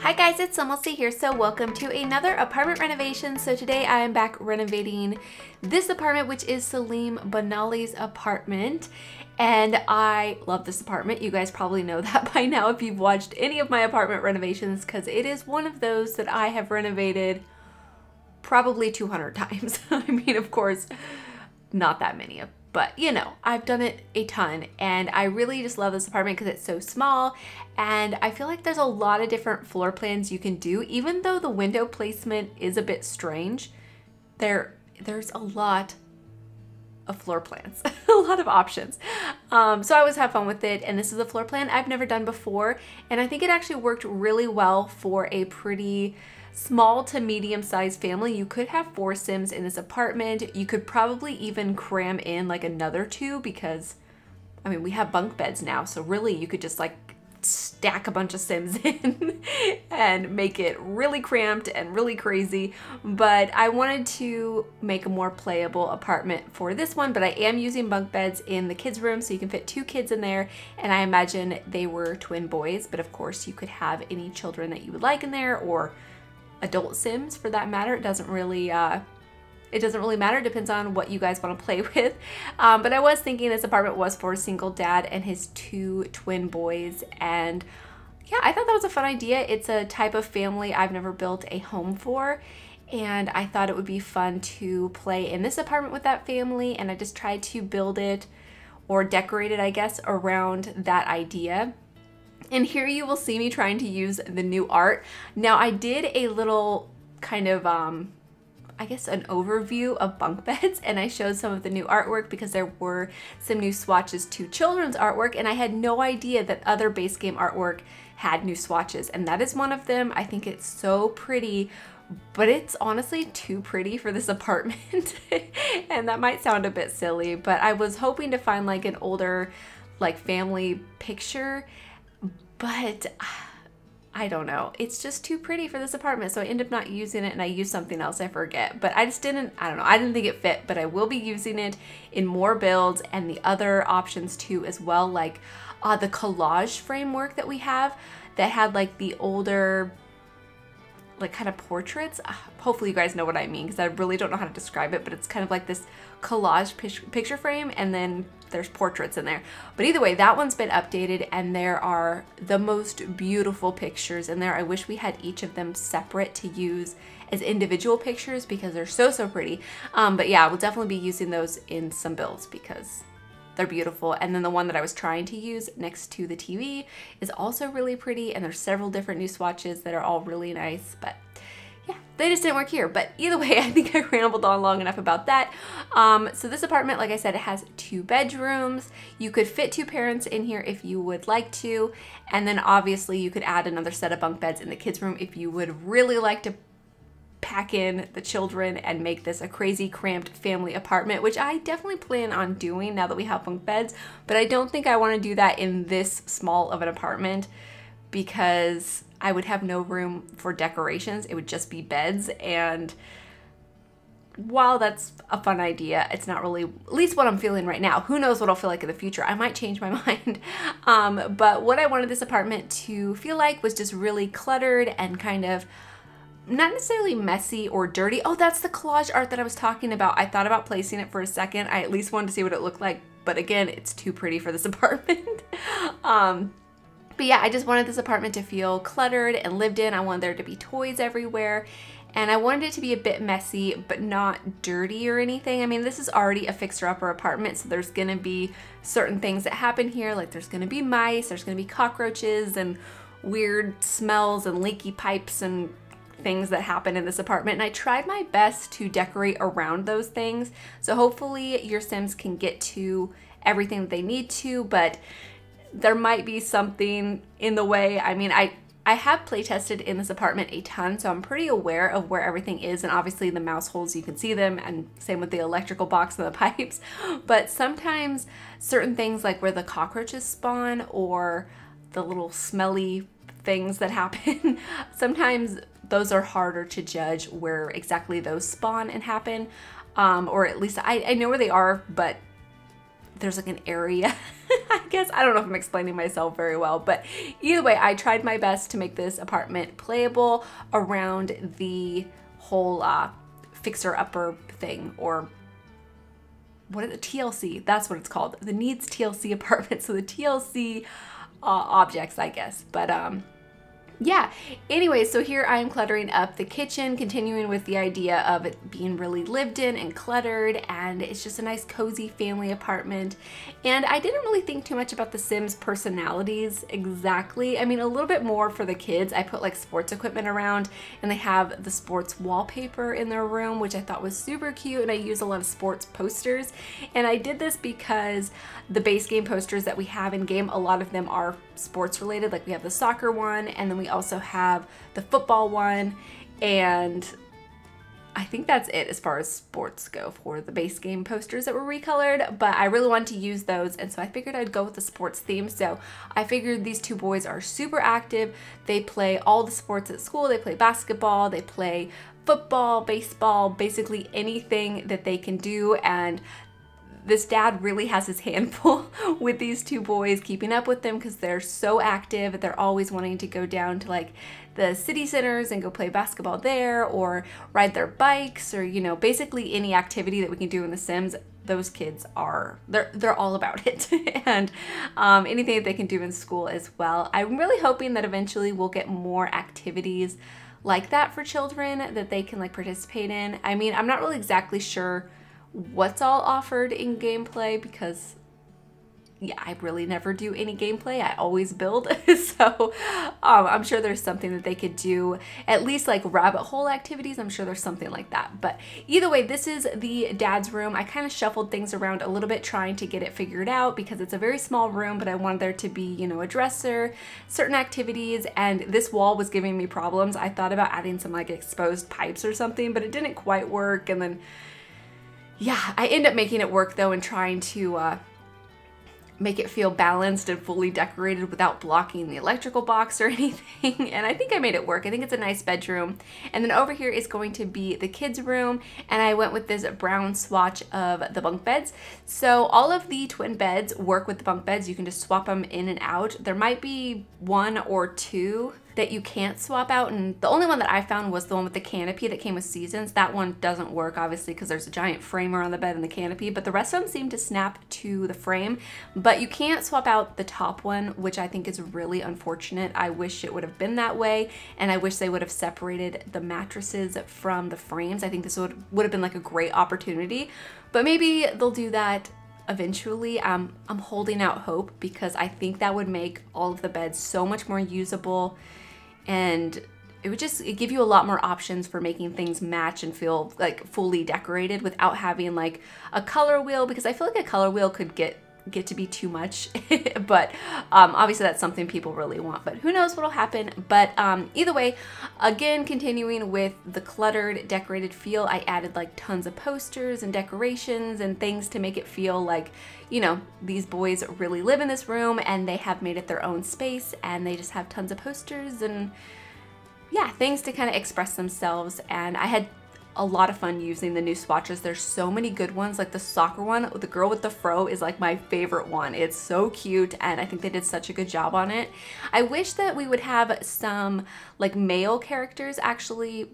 Hi guys, it's SimLicy here, so welcome to another apartment renovation. So today I am back renovating this apartment, which is Salim Banali's apartment. And I love this apartment. You guys probably know that by now if you've watched any of my apartment renovations, because it is one of those that I have renovated probably 200 times. I mean, of course, not that many, but you know, I've done it a ton, and I really just love this apartment because it's so small, and I feel like there's a lot of different floor plans you can do. Even though the window placement is a bit strange, there's a lot of floor plans, a lot of options. So I always have fun with it, and this is a floor plan I've never done before, and I think it actually worked really well for a pretty small to medium-sized family. You could have 4 Sims in this apartment. You could probably even cram in like another 2 because, I mean, we have bunk beds now, so really you could just like stack a bunch of Sims in and make it really cramped and really crazy. But I wanted to make a more playable apartment for this one, but I am using bunk beds in the kids' room, so you can fit 2 kids in there, and I imagine they were twin boys, but of course you could have any children that you would like in there, or adult Sims for that matter. It doesn't really matter. It depends on what you guys want to play with. But I was thinking this apartment was for a single dad and his 2 twin boys, and yeah, I thought that was a fun idea. It's a type of family I've never built a home for, and I thought it would be fun to play in this apartment with that family, and I just tried to build it, or decorate it, I guess, around that idea. And here you will see me trying to use the new art. Now, I did a little kind of, I guess, an overview of bunk beds, and I showed some of the new artwork because there were some new swatches to children's artwork, and I had no idea that other base game artwork had new swatches, and that is one of them. I think it's so pretty, but it's honestly too pretty for this apartment. And that might sound a bit silly, but I was hoping to find like an older like family picture, but I don't know. It's just too pretty for this apartment, so I ended up not using it, and I used something else, I forget. But I just didn't, I don't know, I didn't think it fit, but I will be using it in more builds and the other options too as well, like the collage framework that we have that had like the older like kind of portraits. Hopefully you guys know what I mean, because I really don't know how to describe it, but it's kind of like this collage picture frame, and then there's portraits in there. But either way, that one's been updated, and there are the most beautiful pictures in there. I wish we had each of them separate to use as individual pictures because they're so pretty. But yeah, we'll definitely be using those in some builds because they're beautiful. And then the one that I was trying to use next to the TV is also really pretty, and there's several different new swatches that are all really nice, but yeah, they just didn't work here. But either way, I think I rambled on long enough about that. So this apartment, like I said, it has 2 bedrooms. You could fit 2 parents in here if you would like to, and then obviously you could add another set of bunk beds in the kids' room if you would really like to pack in the children and make this a crazy cramped family apartment, which I definitely plan on doing now that we have bunk beds. But I don't think I want to do that in this small of an apartment because I would have no room for decorations. It would just be beds, and while that's a fun idea, it's not really, at least what I'm feeling right now. Who knows what I'll feel like in the future. I might change my mind. But what I wanted this apartment to feel like was just really cluttered and kind of not necessarily messy or dirty. Oh, that's the collage art that I was talking about. I thought about placing it for a second. I at least wanted to see what it looked like, but again, it's too pretty for this apartment. But yeah, I just wanted this apartment to feel cluttered and lived in. I wanted there to be toys everywhere, and I wanted it to be a bit messy, but not dirty or anything. I mean, this is already a fixer-upper apartment, so there's gonna be certain things that happen here, like there's gonna be mice, there's gonna be cockroaches, and weird smells and leaky pipes and things that happen in this apartment, and I tried my best to decorate around those things. So hopefully your Sims can get to everything that they need to, but there might be something in the way. I mean, I have play tested in this apartment a ton, so I'm pretty aware of where everything is, and obviously the mouse holes, you can see them, and same with the electrical box and the pipes. But sometimes certain things, like where the cockroaches spawn or the little smelly things that happen, sometimes those are harder to judge where exactly those spawn and happen, or at least I know where they are, but there's like an area I guess, I don't know if I'm explaining myself very well, but either way, I tried my best to make this apartment playable around the whole fixer-upper thing, or what is it? TLC, that's what it's called. The needs TLC apartment, so the TLC objects, I guess. But yeah, anyway, so here I am cluttering up the kitchen, continuing with the idea of it being really lived in and cluttered, and it's just a nice cozy family apartment. And I didn't really think too much about the Sims personalities exactly. I mean, a little bit more for the kids. I put like sports equipment around, and they have the sports wallpaper in their room, which I thought was super cute, and I use a lot of sports posters. And I did this because the base game posters that we have in game, a lot of them are sports related. Like we have the soccer one, and then we also have the football one, and I think that's it as far as sports go for the base game posters that were recolored, but I really wanted to use those, and so I figured I'd go with the sports theme. So I figured these two boys are super active. They play all the sports at school. They play basketball, they play football, baseball, basically anything that they can do, and this dad really has his hand full with these two boys, keeping up with them because they're so active. They're always wanting to go down to like the city centers and go play basketball there, or ride their bikes, or, you know, basically any activity that we can do in The Sims. Those kids are, they're all about it. And anything that they can do in school as well. I'm really hoping that eventually we'll get more activities like that for children that they can like participate in. I mean, I'm not really exactly sure what's all offered in gameplay because yeah, I really never do any gameplay. I always build. So I'm sure there's something that they could do, at least like rabbit hole activities. I'm sure there's something like that. But either way, this is the dad's room. I kind of shuffled things around a little bit trying to get it figured out because it's a very small room, but I wanted there to be, you know, a dresser, certain activities, and this wall was giving me problems. I thought about adding some like exposed pipes or something, but it didn't quite work. And then yeah, I ended up making it work though and trying to make it feel balanced and fully decorated without blocking the electrical box or anything. And I think I made it work. I think it's a nice bedroom. And then over here is going to be the kids' room. And I went with this brown swatch of the bunk beds. So all of the twin beds work with the bunk beds. You can just swap them in and out. There might be one or two that you can't swap out, and the only one that I found was the one with the canopy that came with seasons. That one doesn't work obviously because there's a giant frame around the bed and the canopy, but the rest of them seem to snap to the frame. But you can't swap out the top one, which I think is really unfortunate. I wish it would have been that way, and I wish they would have separated the mattresses from the frames. I think this would have been like a great opportunity, but maybe they'll do that eventually. I'm holding out hope because I think that would make all of the beds so much more usable, and it would just give you a lot more options for making things match and feel like fully decorated without having like a color wheel, because I feel like a color wheel could get to be too much. But obviously that's something people really want, but who knows what'll happen. But either way, again, continuing with the cluttered decorated feel, I added like tons of posters and decorations and things to make it feel like, you know, these boys really live in this room and they have made it their own space, and they just have tons of posters and yeah, things to kind of express themselves. And I had a lot of fun using the new swatches. There's so many good ones. Like the soccer one, the girl with the fro, is like my favorite one. It's so cute, and I think they did such a good job on it. I wish that we would have some like male characters actually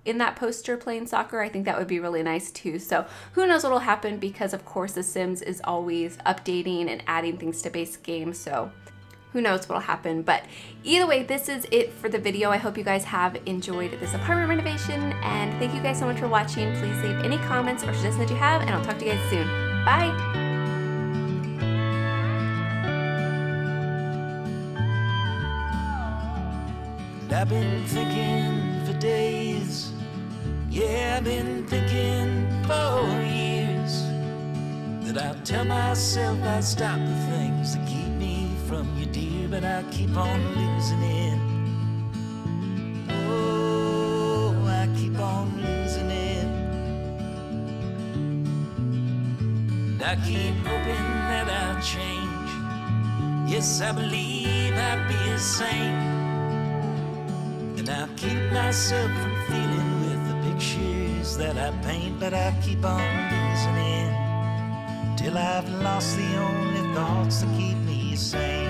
in that poster playing soccer. I think that would be really nice too. So who knows what will happen, because of course The Sims is always updating and adding things to base games. So who knows what'll happen. But either way, this is it for the video. I hope you guys have enjoyed this apartment renovation, and thank you guys so much for watching. Please leave any comments or suggestions that you have, and I'll talk to you guys soon. Bye! I've been thinking for days, yeah, I've been thinking for years, that I'll tell myself I'll stop the things that keep me from you, dear, but I keep on losing it. Oh, I keep on losing it. And I keep hoping that I'll change. Yes, I believe I'll be a saint. And I'll keep myself from feeling with the pictures that I paint, but I keep on losing it till I've lost the only thoughts that keep me sane.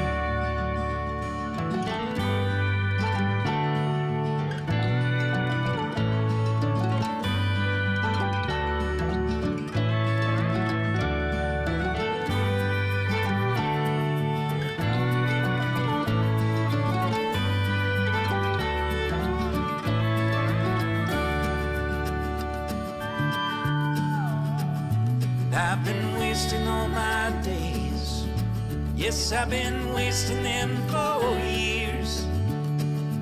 I've been wasting all my days. Yes, I've been wasting them for years.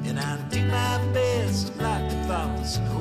And I do my best to block the thoughts and hope